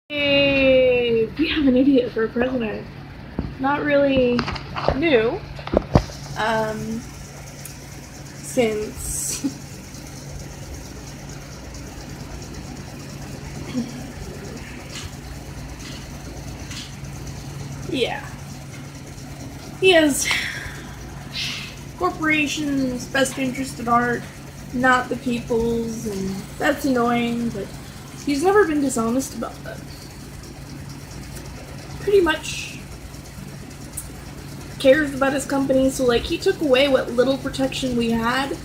Hey, we have an idiot for president. Not really new, since yeah, he has corporations' best interest at heart, not the people's, and that's annoying. But he's never been dishonest about that. Pretty much cares about his company, so like he took away what little protection we had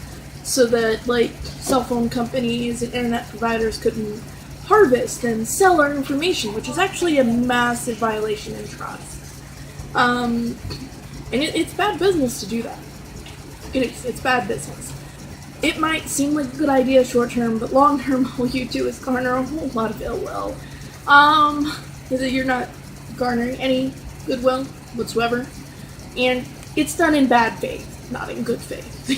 so that like cell phone companies and internet providers couldn't harvest and sell our information, which is actually a massive violation in trust. And it's bad business to do that. It's bad business. It might seem like a good idea short term, but long term all you do is garner a whole lot of ill will. You're not garnering any goodwill whatsoever, and it's done in bad faith, not in good faith.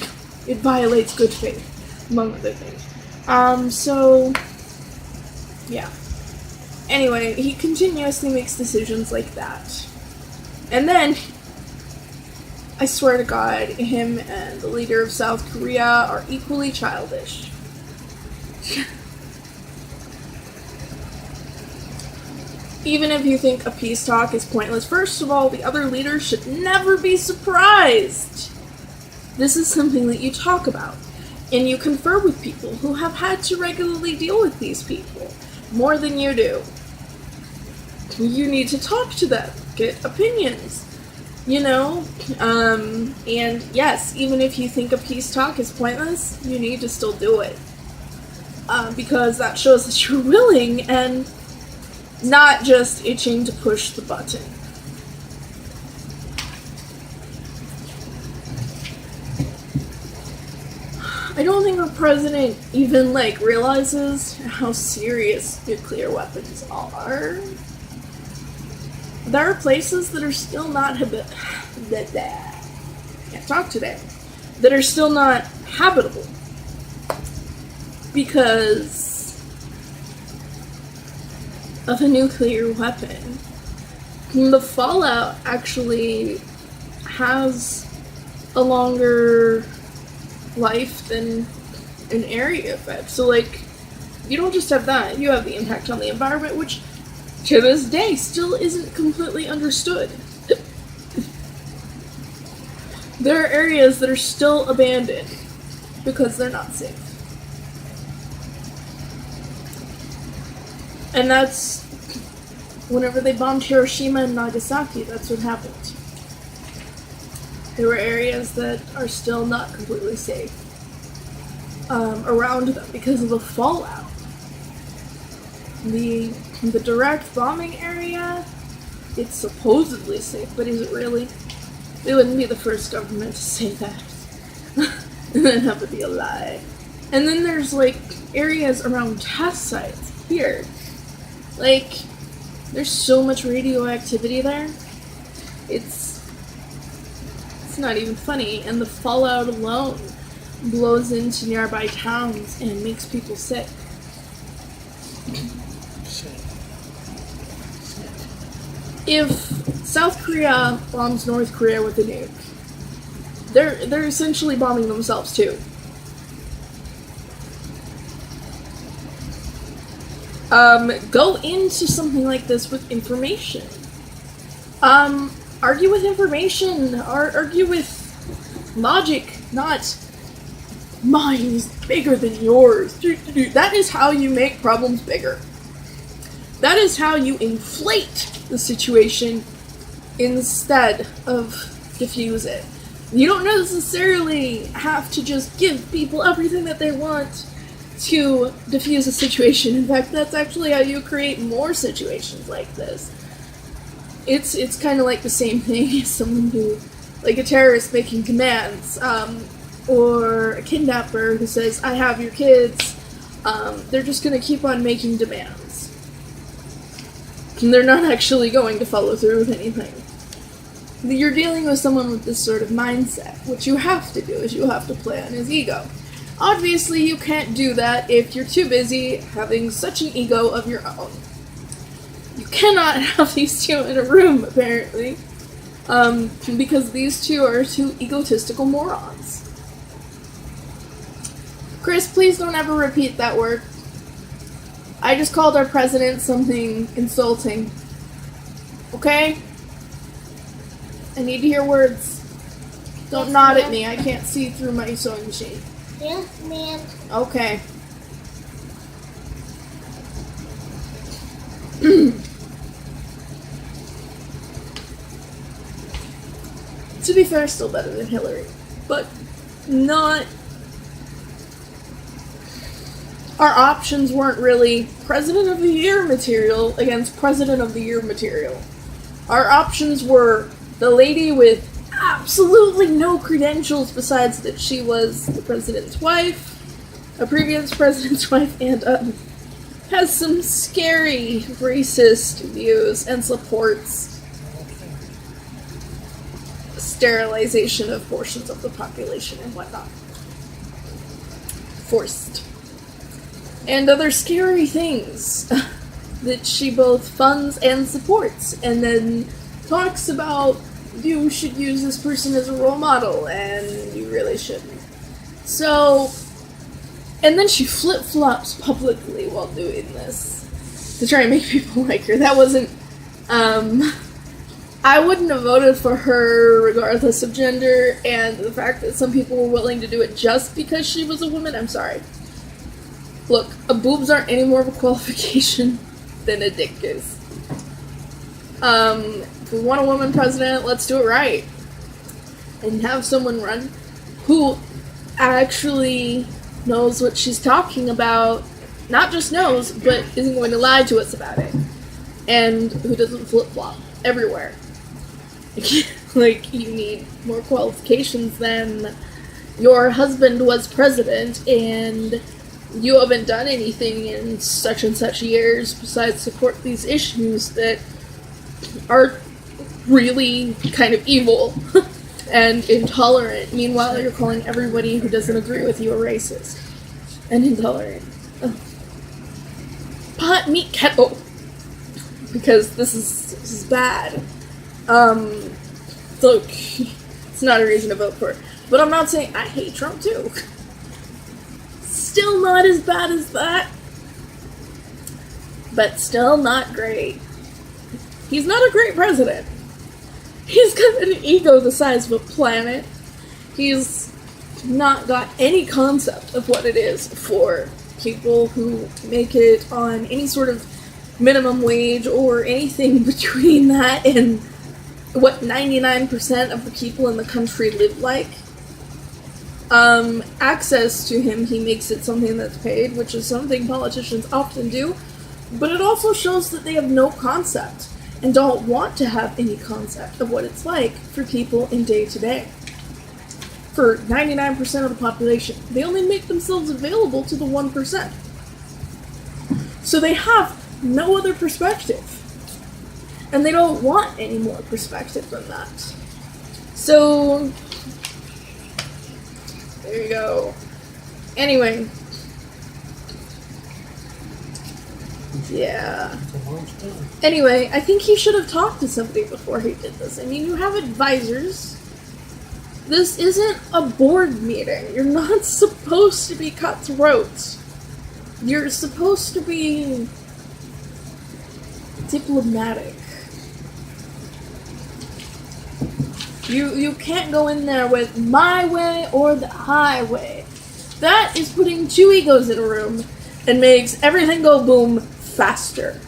It violates good faith, among other things. So, yeah. Anyway, he continuously makes decisions like that. And then, I swear to God, him and the leader of South Korea are equally childish. Even if you think a peace talk is pointless, first of all, the other leaders should never be surprised. This is something that you talk about, and you confer with people who have had to regularly deal with these people more than you do. You need to talk to them, get opinions, and yes, even if you think a peace talk is pointless, you need to still do it. Because that shows that you're willing and not just itching to push the button. I don't think our president even, realizes how serious nuclear weapons are. There are places that are still not can't talk today. That are still not habitable. Because of a nuclear weapon. The fallout actually has a longer life than an area effect. So, you don't just have that, you have the impact on the environment, which to this day still isn't completely understood. There are areas that are still abandoned because they're not safe. And that's whenever they bombed Hiroshima and Nagasaki, that's what happened. There were areas that are still not completely safe around them because of the fallout. The direct bombing area, it's supposedly safe, but is it really? They wouldn't be the first government to say that. And then have it be a lie. And then there's areas around test sites here. There's so much radioactivity there. It's not even funny, and the fallout alone blows into nearby towns and makes people sick. If South Korea bombs North Korea with a nuke, they're essentially bombing themselves too. Go into something like this with information. Argue with information, or argue with logic, not mine is bigger than yours. That is how you make problems bigger. That is how you inflate the situation instead of diffuse it. You don't necessarily have to just give people everything that they want to diffuse a situation. In fact, that's actually how you create more situations like this. It's kind of like the same thing as someone who, a terrorist making commands, or a kidnapper who says, I have your kids. They're just going to keep on making demands. And they're not actually going to follow through with anything. You're dealing with someone with this sort of mindset. What you have to do is you have to play on his ego. Obviously, you can't do that if you're too busy having such an ego of your own. You cannot have these two in a room, apparently. Because these two are two egotistical morons. Chris, please don't ever repeat that word. I just called our president something insulting. Okay? I need to hear words. Don't Yes, nod at ma'am. me. I can't see through my sewing machine. Yes, ma'am. Okay. To be fair, still better than Hillary. But not... Our options weren't really President of the Year material against President of the Year material. Our options were the lady with absolutely no credentials besides that she was the president's wife, a previous president's wife, and has some scary racist views and supports sterilization of portions of the population and whatnot. Forced. And other scary things that she both funds and supports, and then talks about you should use this person as a role model, and you really shouldn't. So, and then she flip-flops publicly while doing this to try and make people like her. That wasn't, I wouldn't have voted for her regardless of gender, and the fact that some people were willing to do it just because she was a woman, I'm sorry. Look, boobs aren't any more of a qualification than a dick is. If we want a woman president, let's do it right. And have someone run who actually knows what she's talking about. Not just knows, but isn't going to lie to us about it. And who doesn't flip-flop everywhere. Like, you need more qualifications than your husband was president and you haven't done anything in such and such years besides support these issues that are really kind of evil and intolerant. Meanwhile, you're calling everybody who doesn't agree with you a racist and intolerant. Pot, meat, kettle. Because this is bad. Look, it's not a reason to vote for it. But I'm not saying I hate Trump too. Still not as bad as that. But still not great. He's not a great president. He's got an ego the size of a planet. He's not got any concept of what it is for people who make it on any sort of minimum wage or anything between that and what 99% of the people in the country live like. Access to him, he makes it something that's paid, which is something politicians often do, but it also shows that they have no concept and don't want to have any concept of what it's like for people in day-to-day. For 99% of the population, they only make themselves available to the 1%. So they have no other perspective. And they don't want any more perspective than that. So, there you go. Anyway. Yeah. Anyway, I think he should have talked to somebody before he did this. I mean, you have advisors. This isn't a board meeting. You're not supposed to be cutthroat. You're supposed to be diplomatic. You can't go in there with my way or the highway. That is putting two egos in a room and makes everything go boom faster.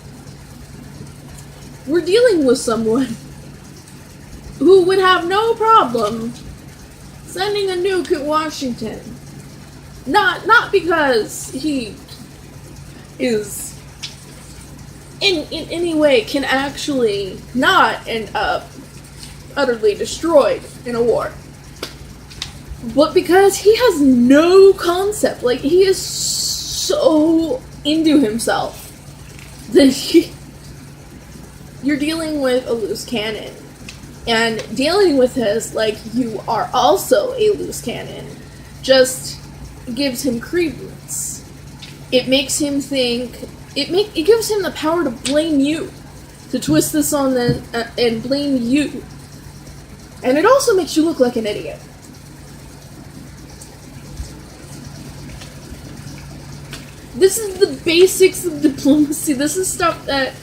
We're dealing with someone who would have no problem sending a nuke at Washington. Not because he is in any way can actually not end up utterly destroyed in a war. But because he has no concept, like, he is so into himself that you're dealing with a loose cannon. And dealing with this like you are also a loose cannon just gives him credence. It makes him think, it gives him the power to blame you to twist this on and blame you. And it also makes you look like an idiot. This is the basics of diplomacy. This is stuff that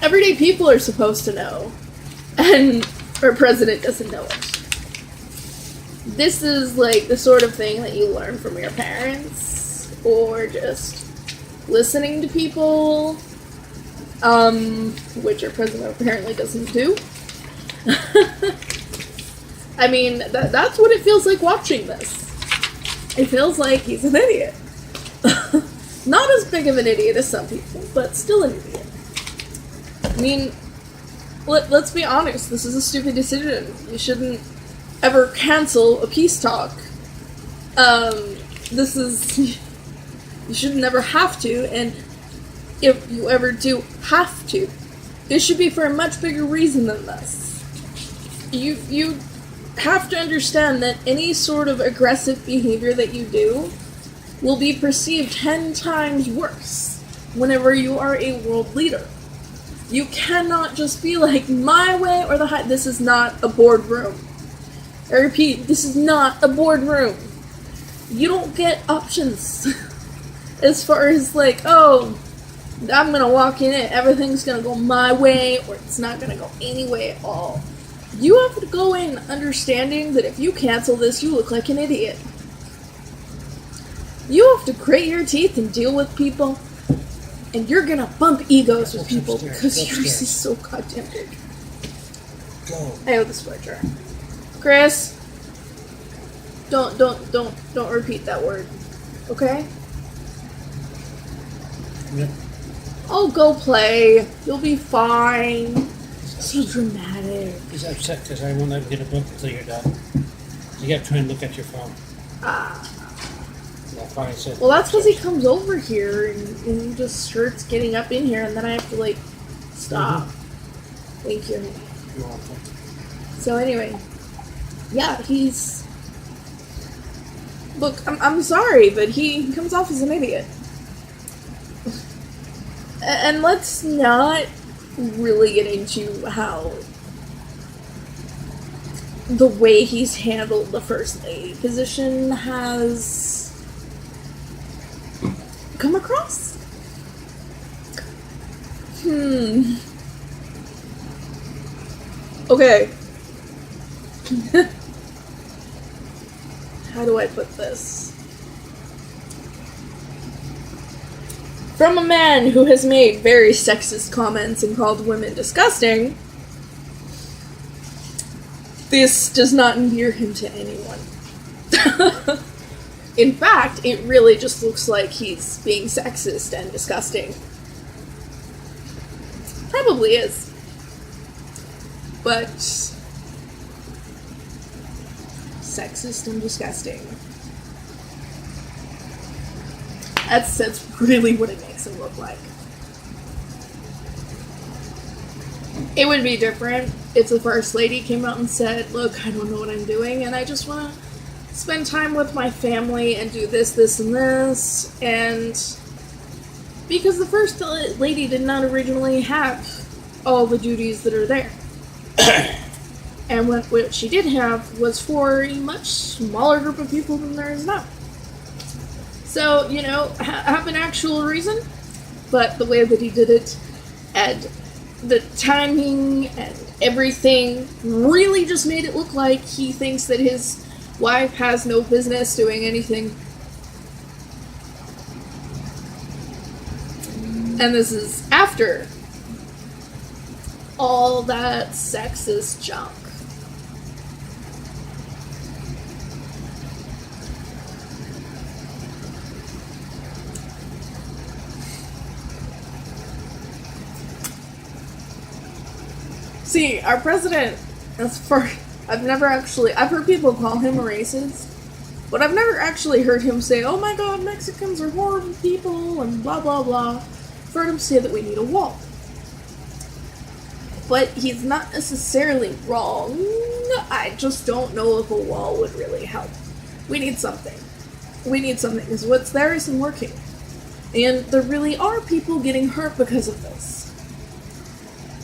everyday people are supposed to know. And our president doesn't know it. This is like the sort of thing that you learn from your parents, or just listening to people, which our president apparently doesn't do. I mean, that's what it feels like watching this. It feels like he's an idiot. Not as big of an idiot as some people, but still an idiot. I mean, let's be honest, this is a stupid decision. You shouldn't ever cancel a peace talk. You should never have to, and if you ever do have to, it should be for a much bigger reason than this. You have to understand that any sort of aggressive behavior that you do will be perceived 10 times worse whenever you are a world leader. You cannot just be like, my way or the highway. This is not a boardroom. I repeat, this is not a boardroom. You don't get options. As far as like, oh, I'm gonna walk in and everything's gonna go my way, or it's not gonna go any way at all. You have to go in understanding that if you cancel this, you look like an idiot. You have to grit your teeth and deal with people, and you're gonna bump egos with people because yours is so goddamn big. Go. I owe this jar. Chris, don't repeat that word, okay? Yep. Oh, go play. You'll be fine. So dramatic. He's upset because I won't let him get a book until you're done. You gotta try and look at your phone. That's why I said. Well, that's because he comes over here and he just starts getting up in here, and then I have to like stop. Thank you. You're welcome. So anyway, yeah, he's. Look, I'm sorry, but he comes off as an idiot. And let's not really get into how the way he's handled the First Lady position has come across. Okay. How do I put this? From a man who has made very sexist comments and called women disgusting, this does not endear him to anyone. In fact, it really just looks like he's being sexist and disgusting. Probably is. But sexist and disgusting. That's really what it makes him look like. It would be different if the First Lady came out and said, look, I don't know what I'm doing, and I just want to spend time with my family and do this, this, and this, and because the First Lady did not originally have all the duties that are there. And what she did have was for a much smaller group of people than there is now. So, you know, have an actual reason, but the way that he did it, and the timing and everything really just made it look like he thinks that his wife has no business doing anything. And this is after all that sexist junk. See, our president, I've heard people call him a racist, but I've never actually heard him say, oh my god, Mexicans are horrible people, and blah blah blah. I've heard him say that we need a wall. But he's not necessarily wrong. I just don't know if a wall would really help. We need something. We need something, because what's there isn't working. And there really are people getting hurt because of this.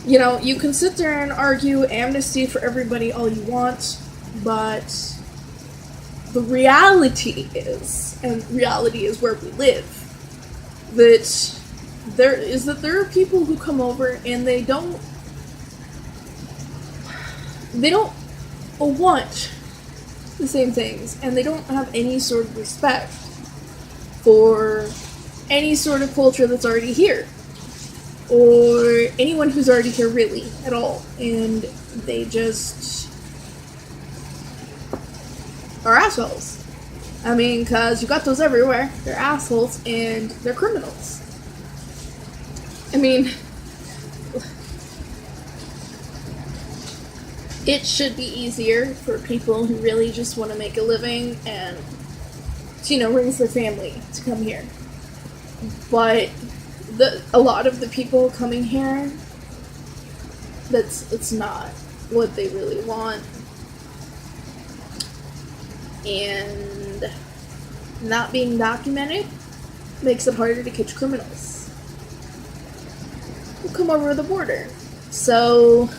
You know, you can sit there and argue amnesty for everybody all you want, but the reality is, and reality is where we live, that there are people who come over and they don't want the same things, and they don't have any sort of respect for any sort of culture that's already here, or anyone who's already here really at all, and they just are assholes. I mean, because you got those everywhere. They're assholes and they're criminals. I mean, it should be easier for people who really just want to make a living and, you know, raise their family to come here. But a lot of the people coming here, it's not what they really want. And not being documented makes it harder to catch criminals who come over the border. So,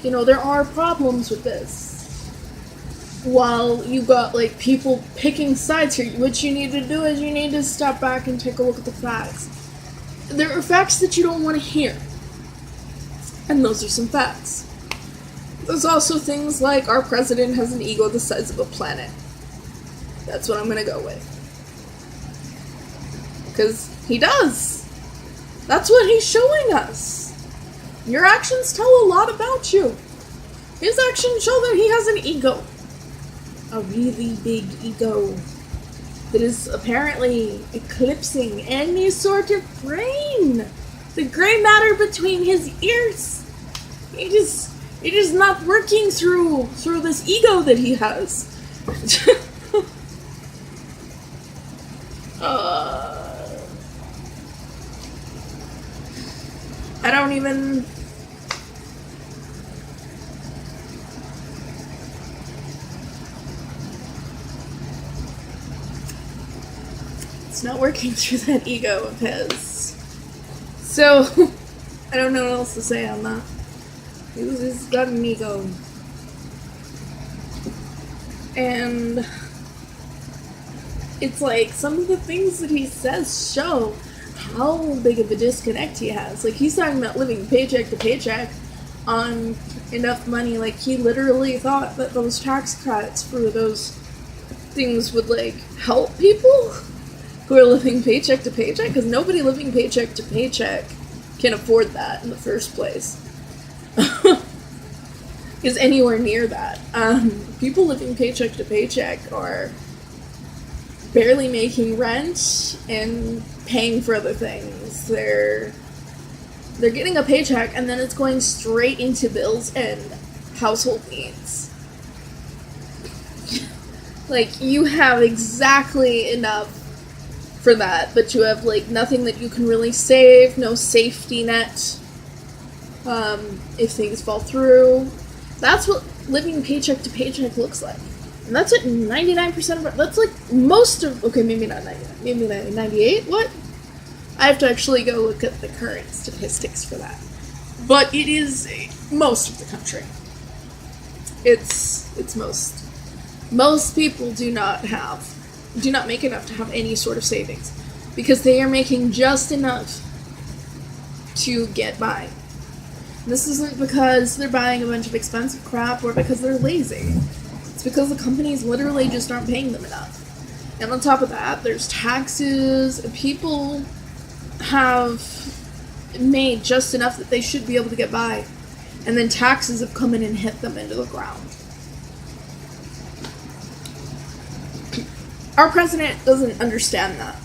you know, there are problems with this. While you got, like, people picking sides here, what you need to do is you need to step back and take a look at the facts. There are facts that you don't want to hear. And those are some facts. There's also things like our president has an ego the size of a planet. That's what I'm gonna go with. Because he does. That's what he's showing us. Your actions tell a lot about you. His actions show that he has an ego. A really big ego. That is apparently eclipsing any sort of brain. The gray matter between his ears. It is not working through this ego that he has. I don't even... It's not working through that ego of his. So, I don't know what else to say on that. He's got an ego. And it's like, some of the things that he says show how big of a disconnect he has. Like, he's talking about living paycheck to paycheck on enough money. Like, he literally thought that those tax cuts for those things would, like, help people who are living paycheck to paycheck, because nobody living paycheck to paycheck can afford that in the first place. Is anywhere near that. People living paycheck to paycheck are barely making rent and paying for other things. They're getting a paycheck and then it's going straight into bills and household needs. Like, you have exactly enough for that, but you have, like, nothing that you can really save, no safety net if things fall through. That's what living paycheck to paycheck looks like. And that's what 99% of that's like most of, okay, maybe not 99, maybe 98, what? I have to actually go look at the current statistics for that. But it is most of the country. It's most. Most people do not make enough to have any sort of savings. Because they are making just enough to get by. This isn't because they're buying a bunch of expensive crap or because they're lazy. It's because the companies literally just aren't paying them enough. And on top of that, there's taxes. People have made just enough that they should be able to get by. And then taxes have come in and hit them into the ground. Our president doesn't understand that.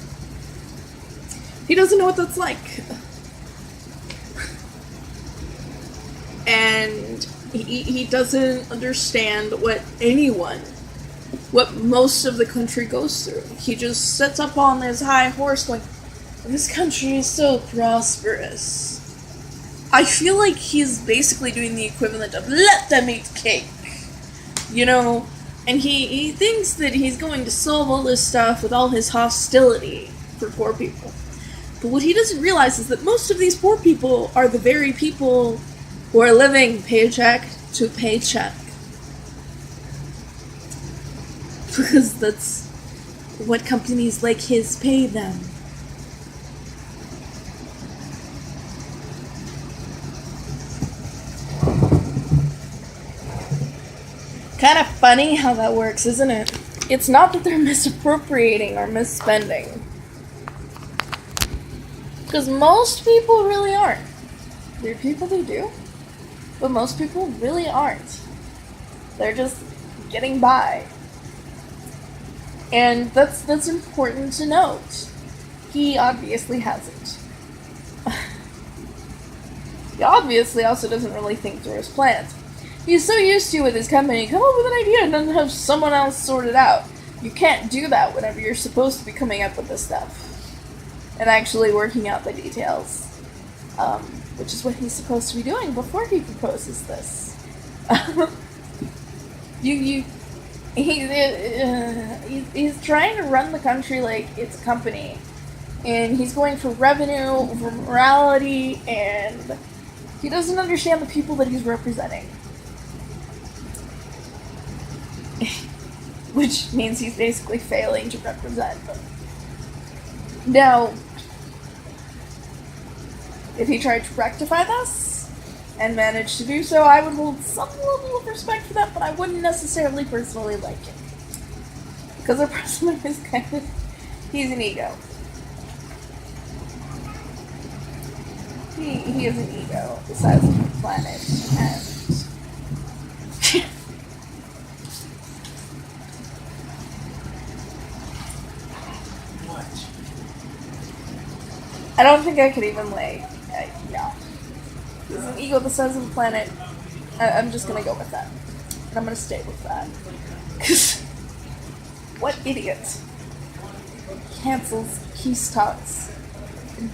He doesn't know what that's like. And he doesn't understand what most of the country goes through. He just sits up on his high horse going, this country is so prosperous. I feel like he's basically doing the equivalent of, let them eat cake. You know? And he thinks that he's going to solve all this stuff with all his hostility for poor people. But what he doesn't realize is that most of these poor people are the very people who are living paycheck to paycheck. Because that's what companies like his pay them. Kind of funny how that works, isn't it? It's not that they're misappropriating or misspending. Because most people really aren't. There are people who do, but most people really aren't. They're just getting by. And that's important to note. He obviously hasn't. He obviously also doesn't really think through his plans. He's so used to, with his company, come up with an idea and then have someone else sort it out. You can't do that whenever you're supposed to be coming up with this stuff. And actually working out the details. Which is what he's supposed to be doing before he proposes this. He's trying to run the country like it's a company. And he's going for revenue over morality, and he doesn't understand the people that he's representing. Which means he's basically failing to represent them. Now, if he tried to rectify this and managed to do so, I would hold some level of respect for that, but I wouldn't necessarily personally like it. Because the president is he's an ego. He is an ego the size of the planet, and I don't think I could even yeah. He's an ego the size of the planet. I'm just gonna go with that. And I'm gonna stay with that. Because what idiot cancels peace talks?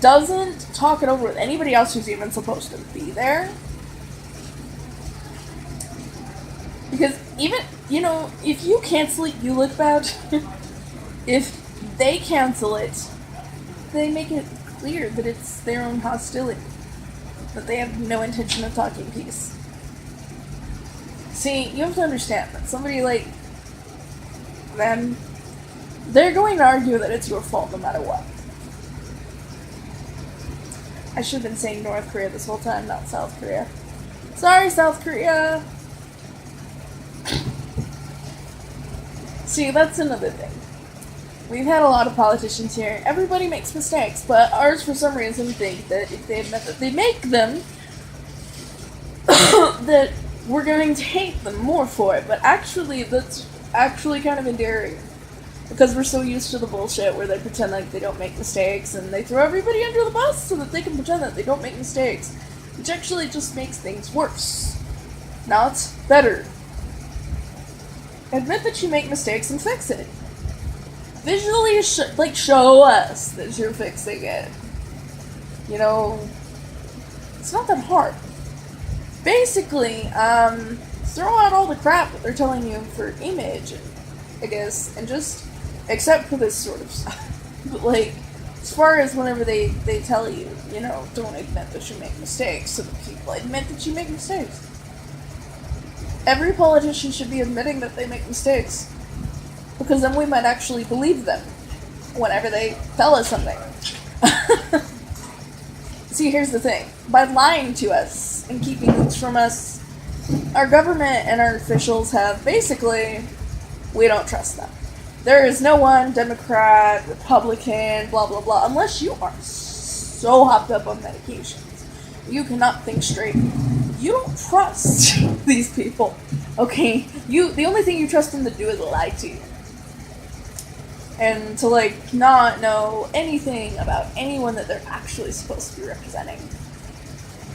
Doesn't talk it over with anybody else who's even supposed to be there? Because even, if you cancel it, you look bad. If they cancel it, they make it clear that it's their own hostility, that they have no intention of talking peace. See, you have to understand that somebody like them, they're going to argue that it's your fault no matter what. I should have been saying North Korea this whole time, not South Korea. Sorry, South Korea! See, that's another thing. We've had a lot of politicians here. Everybody makes mistakes, but ours, for some reason, think that if they admit that they make them, that we're going to hate them more for it. But actually, that's actually kind of endearing. Because we're so used to the bullshit where they pretend like they don't make mistakes, and they throw everybody under the bus so that they can pretend that they don't make mistakes. Which actually just makes things worse. Not better. Admit that you make mistakes and fix it. Visually, show us that you're fixing it. It's not that hard. Basically, throw out all the crap that they're telling you for image, I guess, and just accept for this sort of stuff. But, as far as whenever they tell you, don't admit that you make mistakes, so that people admit that you make mistakes. Every politician should be admitting that they make mistakes. Because then we might actually believe them whenever they tell us something. See, here's the thing. By lying to us and keeping things from us, our government and our officials have basically, we don't trust them. There is no one, Democrat, Republican, blah, blah, blah, unless you are so hopped up on medications. You cannot think straight. You don't trust these people, okay? The only thing you trust them to do is lie to you. And to, not know anything about anyone that they're actually supposed to be representing.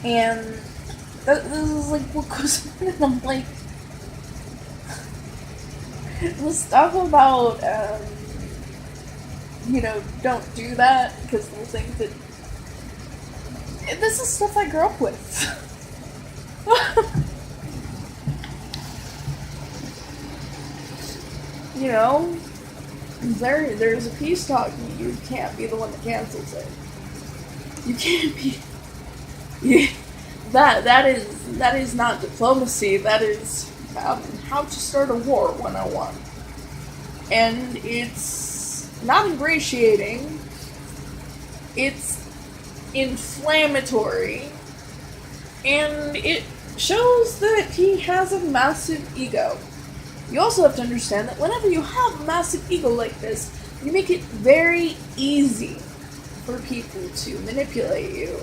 And this is, what goes on, and I'm like, the stuff about, don't do that, because they'll think that, this is stuff I grew up with. There's a peace talk, you can't be the one that cancels it. You can't be... that is not diplomacy. That is how to start a war 101. And it's not ingratiating. It's inflammatory. And it shows that he has a massive ego. You also have to understand that whenever you have a massive ego like this, you make it very easy for people to manipulate you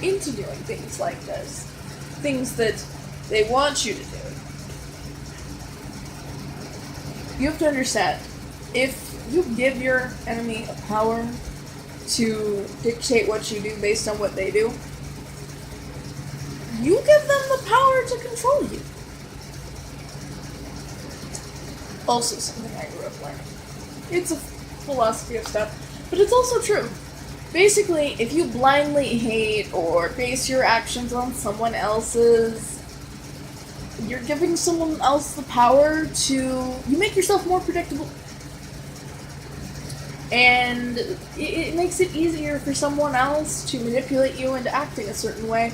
into doing things like this. Things that they want you to do. You have to understand, if you give your enemy a power to dictate what you do based on what they do, you give them the power to control you. Also something I grew up learning. It's a philosophy of stuff, but it's also true. Basically, if you blindly hate or base your actions on someone else's, you're giving someone else the power to... You make yourself more predictable. And it makes it easier for someone else to manipulate you into acting a certain way.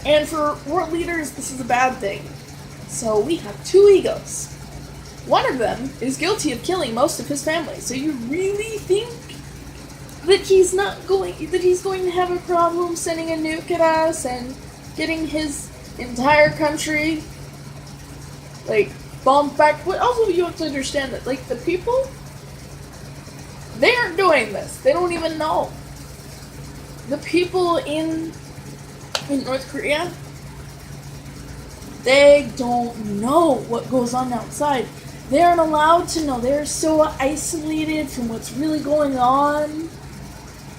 And for world leaders, this is a bad thing. So we have two egos. One of them is guilty of killing most of his family. So you really think that he's going to have a problem sending a nuke at us and getting his entire country, like, bombed back? But also you have to understand that, like, the people, they aren't doing this. They don't even know. The people in North Korea, they don't know what goes on outside. They aren't allowed to know. They're so isolated from what's really going on.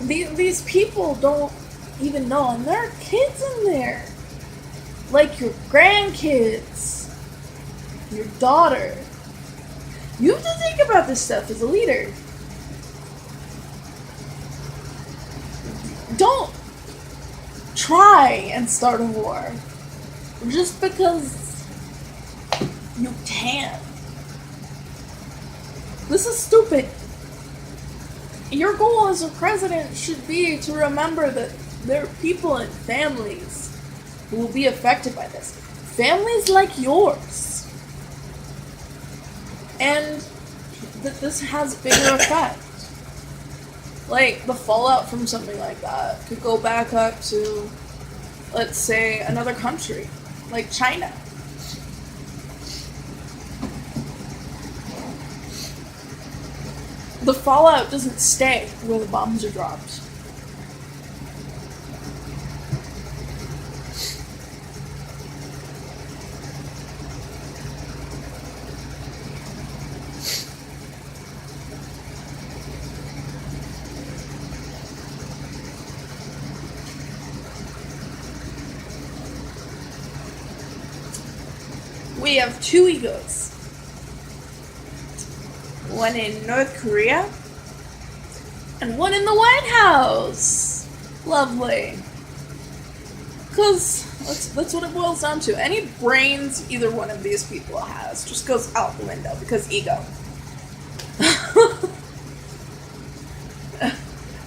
These people don't even know, and there are kids in there. Like your grandkids, your daughter. You have to think about this stuff as a leader. Don't try and start a war just because you can. This is stupid. Your goal as a president should be to remember that there are people and families who will be affected by this. Families like yours. And that this has a bigger effect. Like, the fallout from something like that could go back up to, let's say, another country, like China. The fallout doesn't stay where the bombs are dropped. We have two egos. One in North Korea, and one in the White House. Lovely. Because that's what it boils down to. Any brains either one of these people has just goes out the window because ego.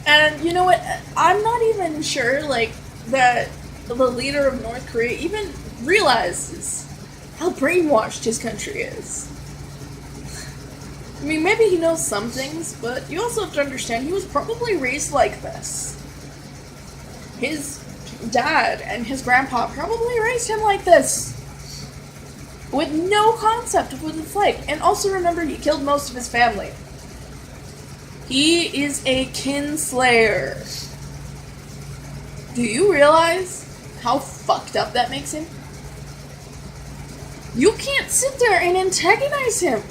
And you know what? I'm not even sure, like, that the leader of North Korea even realizes how brainwashed his country is. I mean, maybe he knows some things, but you also have to understand he was probably raised like this. His dad and his grandpa probably raised him like this. With no concept of what it's like. And also remember, he killed most of his family. He is a kinslayer. Do you realize how fucked up that makes him? You can't sit there and antagonize him.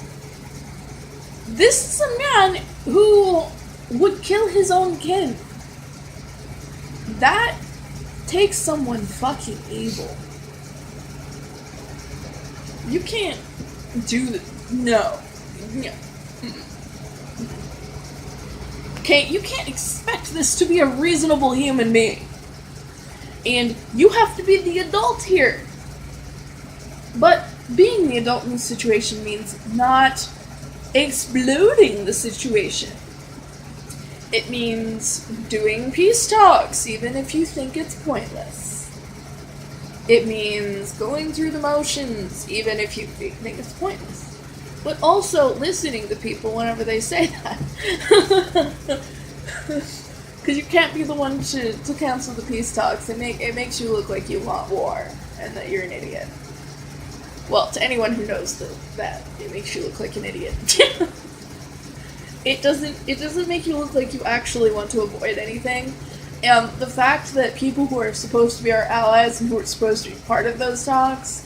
This is a man who would kill his own kin. That takes someone fucking evil. You can't do that. No. Okay, you can't expect this to be a reasonable human being. And you have to be the adult here. But being the adult in this situation means not exploding the situation. It means doing peace talks, even if you think it's pointless. It means going through the motions, even if you think it's pointless. But also listening to people whenever they say that. Because you can't be the one to cancel the peace talks. It makes you look like you want war, and that you're an idiot. Well, to anyone who knows that, it makes you look like an idiot. It doesn't make you look like you actually want to avoid anything. The fact that people who are supposed to be our allies and who are supposed to be part of those talks,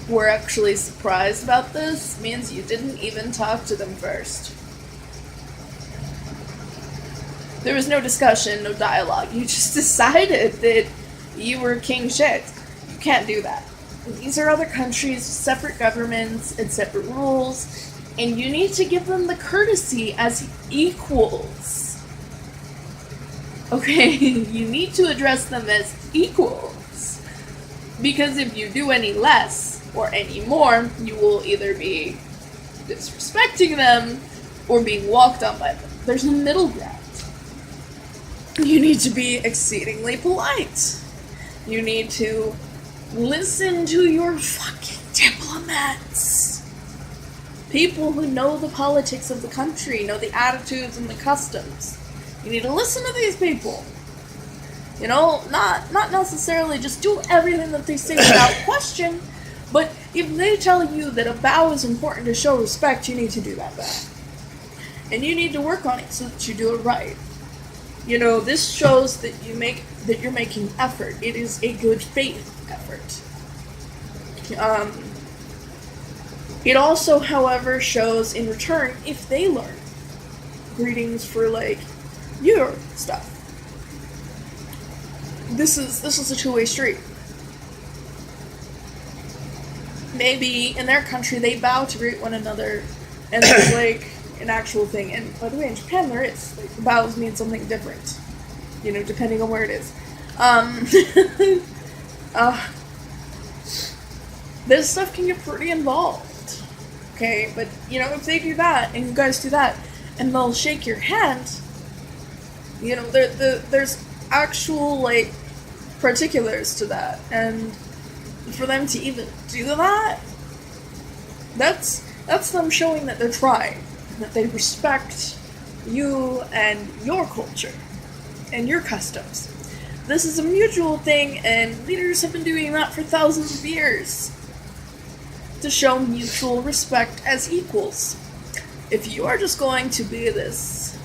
were actually surprised about this means you didn't even talk to them first. There was no discussion, no dialogue. You just decided that you were king shit. You can't do that. These are other countries, separate governments, and separate rules, and you need to give them the courtesy as equals. Okay? You need to address them as equals. Because if you do any less, or any more, you will either be disrespecting them, or being walked on by them. There's no middle ground. You need to be exceedingly polite. You need to listen to your fucking diplomats. People who know the politics of the country, know the attitudes and the customs. You need to listen to these people. You know, not necessarily just do everything that they say without question, but if they tell you that a bow is important to show respect, you need to do that bow. And you need to work on it so that you do it right. You know, this shows that you're making effort. It is a good faith effort. It also, however, shows in return if they learn greetings for like your stuff. This is a two-way street. Maybe in their country they bow to greet one another, and there's like an actual thing. And by the way, in Japan there is. Like, the bows mean something different, you know, depending on where it is. This stuff can get pretty involved. Okay, but you know, if they do that and you guys do that, and they'll shake your hand, you know, there's actual like particulars to that, and for them to even do that, that's them showing that they're trying, that they respect you and your culture and your customs. This is a mutual thing, and leaders have been doing that for thousands of years to show mutual respect as equals. If you are just going to be this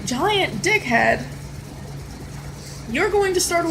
giant dickhead, you're going to start a